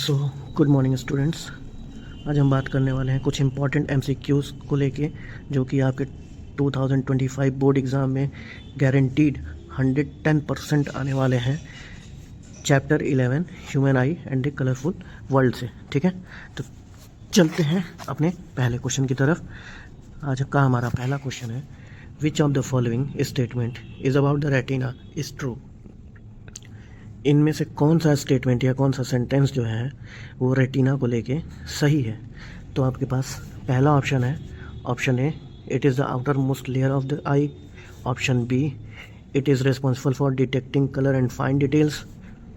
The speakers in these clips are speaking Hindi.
So good morning students. आज हम बात करने वाले हैं कुछ इंपॉर्टेंट एमसीक्यूज़ को लेके जो कि आपके 2025 बोर्ड एग्ज़ाम में गारंटीड 110% आने वाले हैं। Chapter 11 human I and the colourful world से। ठीक है, तो चलते हैं अपने पहले क्वेश्चन की तरफ। आज का हमारा पहला क्वेश्चन है, which of the following statement is about the retina is true. इनमें से कौन सा स्टेटमेंट या कौन सा सेंटेंस जो है वो रेटिना को लेके सही है। तो आपके पास पहला ऑप्शन है, option A, it is the outer most layer of the eye. Option B, it is responsible for detecting colour and fine details.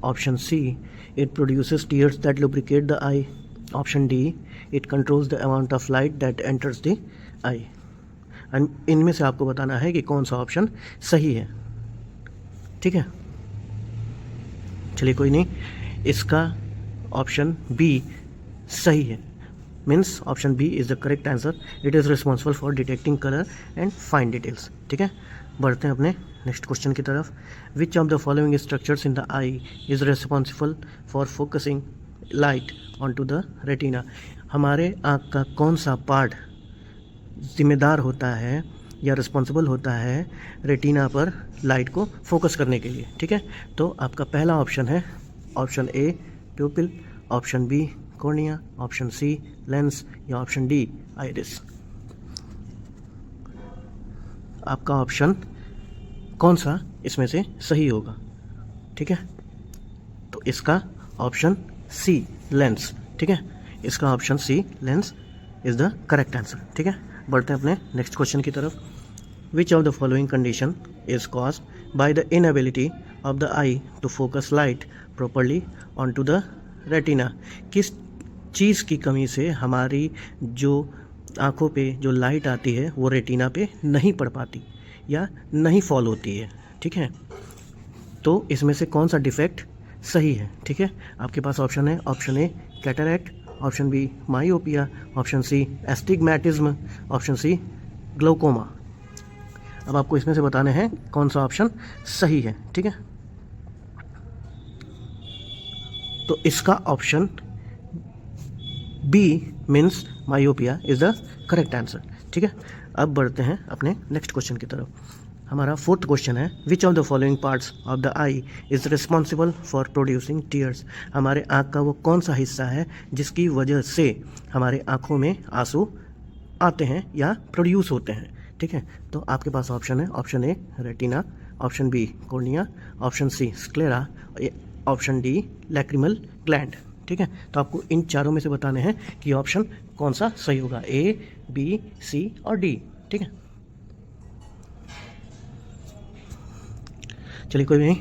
Option C, it produces tears that lubricate the eye. Option D, it controls the amount of light that enters the eye. And इनमें से आपको बताना है कि कौन सा ऑप्शन सही है। ठीक है, चलिए कोई नहीं, इसका ऑप्शन बी सही है। Means option B is the correct answer. It is responsible for detecting colour and fine details. ठीक है, बढ़ते हैं अपने नेक्स्ट क्वेश्चन की तरफ। Which of the following structures in the eye is responsible for focusing light on to the retina. हमारे आँख का कौन सा पार्ट जिम्मेदार होता है या रिस्पॉन्सिबल होता है रेटिना पर लाइट को फोकस करने के लिए। ठीक है, तो आपका पहला ऑप्शन है option A, pupil. Option B, cornea. Option C, lens. या ऑप्शन डी, आइरिस। आपका ऑप्शन कौन सा इसमें से सही होगा? ठीक है, तो इसका ऑप्शन सी, लेंस। ठीक है, इसका option C, lens is the correct answer. ठीक है, बढ़ते हैं अपने नेक्स्ट क्वेश्चन की तरफ। Which of the following condition is caused by the inability of the eye to focus light properly on to the retina. किस चीज़ की कमी से हमारी जो आँखों पे जो लाइट आती है वो रेटिना पे नहीं पड़ पाती या नहीं फॉल होती है। ठीक है, तो इसमें से कौन सा डिफेक्ट सही है? ठीक है, आपके पास ऑप्शन है, option A, cataract. Option B, myopia. Option C, astigmatism. Option C, glaucoma. अब आपको इसमें से बताने हैं कौन सा ऑप्शन सही है। ठीक है, तो इसका option B means myopia is the correct answer. ठीक है, अब बढ़ते हैं अपने नेक्स्ट क्वेश्चन की तरफ। हमारा फोर्थ क्वेश्चन है, which of the following parts of the eye is responsible for producing tears. हमारे आँख का वो कौन सा हिस्सा है जिसकी वजह से हमारे आँखों में आंसू आते हैं या प्रोड्यूस होते हैं। ठीक है, तो आपके पास ऑप्शन है, option A, retina. Option B, cornea. Option C, sclera. Option D, lacrimal gland. ठीक है, तो आपको इन चारों में से बताने हैं कि ऑप्शन कौन सा सही होगा, ए, बी, सी और डी। ठीक है, चलिए कोई नहीं,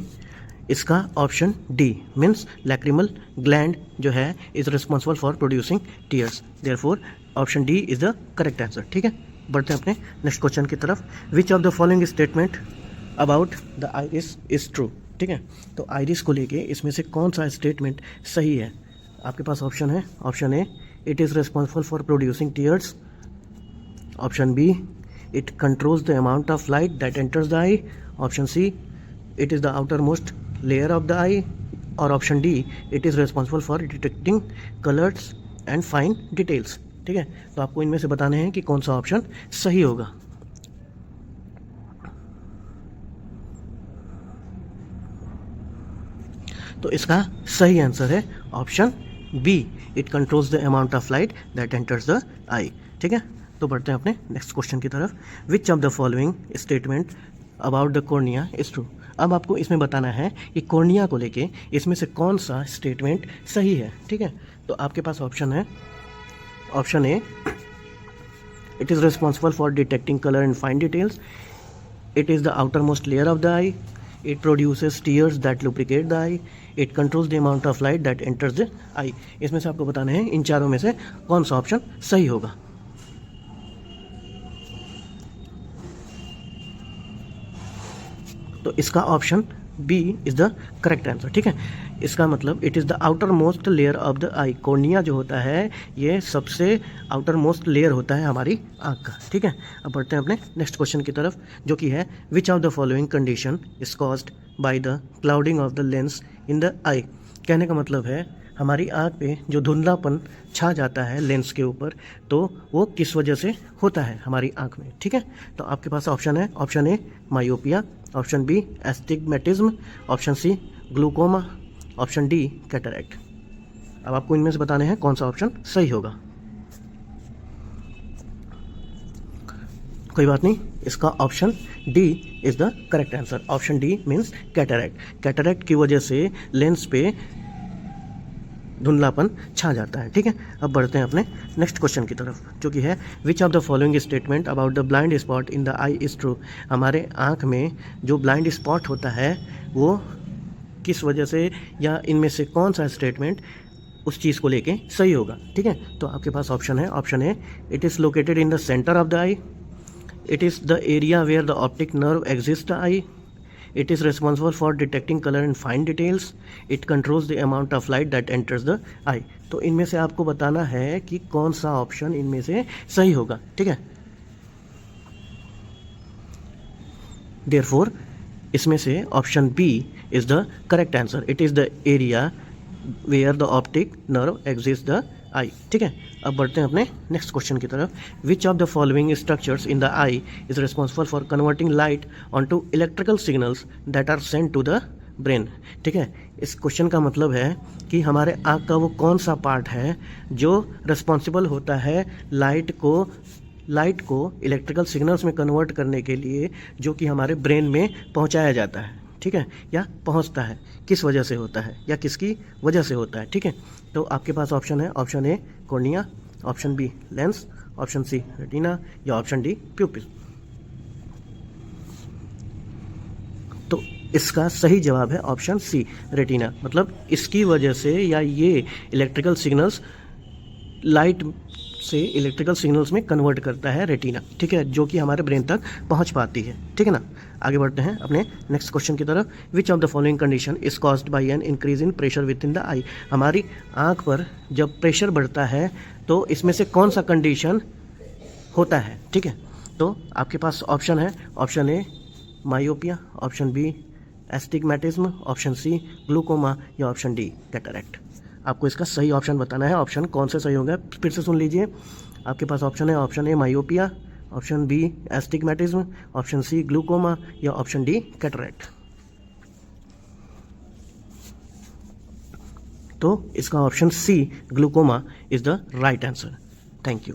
इसका option D means lacrimal gland जो है is responsible for producing tears. Therefore option D is the correct answer. ठीक है, बढ़ते हैं अपने नेक्स्ट क्वेश्चन की तरफ। Which of the following statement about the iris is true. ठीक है, तो आइरिस को लेके इसमें से कौन सा स्टेटमेंट सही है? आपके पास ऑप्शन है, option A, it is responsible for producing tears. Option B, it controls the amount of light that enters the eye. Option C, it is the outermost layer of the eye। और option D, it is responsible for detecting colors and fine details। ठीक है, तो आपको इनमें से बताने हैं कि कौन सा ऑप्शन सही होगा। तो इसका सही आंसर है option B, it controls the amount of light that enters the eye. ठीक है, तो बढ़ते हैं अपने नेक्स्ट क्वेश्चन की तरफ। Which of the following statement about the cornea is true. अब आपको इसमें बताना है कि कॉर्निया को लेके इसमें से कौन सा स्टेटमेंट सही है। ठीक है, तो आपके पास ऑप्शन है, option A, it is responsible for detecting colour and fine details. It is the outer most layer of the eye. It produces tears that lubricate the eye. It controls the amount of light that enters the eye. इसमें से आपको बताना है इन चारों में से कौन सा ऑप्शन सही होगा। तो इसका option B is the correct answer. ठीक है, इसका मतलब it is the outer most layer of the eye. Cornea जो होता है ये सबसे आउटर मोस्ट लेयर होता है हमारी आँख का। ठीक है, अब बढ़ते हैं अपने नेक्स्ट क्वेश्चन की तरफ जो कि है, which of the following condition is caused by the clouding of the lens in the eye. कहने का मतलब है हमारी आँख पे जो धुंधलापन छा जाता है लेंस के ऊपर, तो वो किस वजह से होता है हमारी आँख में, ठीक है। तो आपके पास ऑप्शन है, option A myopia, option B astigmatism, option C glaucoma, option D cataract. अब आपको इनमें से बताने हैं कौन सा ऑप्शन सही होगा। कोई बात नहीं, इसका option D is the correct answer. Option D means cataract. Cataract की वजह से लेंस पे धुंधलापन छा जाता है, ठीक है। अब बढ़ते हैं अपने नेक्स्ट क्वेश्चन की तरफ, जो कि है which of the following statement about the blind spot in the eye is true. हमारे आँख में जो ब्लाइंड स्पॉट होता है वो किस वजह से, या इनमें से कौन सा स्टेटमेंट उस चीज़ को लेके सही होगा, ठीक है। तो आपके पास ऑप्शन है, option A it is located in the centre of the eye, it is the area where the optic nerve exist the eye, it is responsible for detecting color and fine details, it controls the amount of light that enters the eye। तो इनमें से आपको बताना है कि कौन सा ऑप्शन इनमें से सही होगा, ठीक है। Therefore इसमें से option B is the correct answer. It is the area where the optic nerve exist the eye, ठीक है। अब बढ़ते हैं अपने नेक्स्ट क्वेश्चन की तरफ। Which of the following structures in the eye is responsible for converting light on to electrical signals that are send to the brain, ठीक है। इस क्वेश्चन का मतलब है कि हमारे आँख का वो कौन सा पार्ट है जो रिस्पॉन्सिबल होता है लाइट को इलेक्ट्रिकल सिग्नल्स में कन्वर्ट करने के लिए, जो कि हमारे ब्रेन में पहुंचाया जाता है, ठीक है, या पहुंचता है, किस वजह से होता है या किसकी वजह से होता है, ठीक है। तो आपके पास ऑप्शन है, option A cornea, option B lens, option C retina, या ऑप्शन डी प्यूपिल। तो इसका सही जवाब है ऑप्शन सी रेटिना। मतलब इसकी वजह से, या ये इलेक्ट्रिकल सिग्नल्स लाइट से इलेक्ट्रिकल सिग्नल्स में कन्वर्ट करता है रेटिना, ठीक है, जो कि हमारे ब्रेन तक पहुंच पाती है, ठीक है ना। आगे बढ़ते हैं अपने नेक्स्ट क्वेश्चन की तरफ। Which of the following condition is caused by an increase in pressure within the eye. हमारी आँख पर जब प्रेशर बढ़ता है तो इसमें से कौन सा कंडीशन होता है, ठीक है। तो आपके पास ऑप्शन है, option A myopia, option B astigmatism, option C glaucoma, या ऑप्शन डी कैटरैक्ट। आपको इसका सही ऑप्शन बताना है। ऑप्शन कौन से सही होंगे फिर से सुन लीजिए। आपके पास ऑप्शन है, option A myopia, option B astigmatism, option C glaucoma, या ऑप्शन डी कैटरैक्ट। तो इसका option C glaucoma is the right answer. Thank you.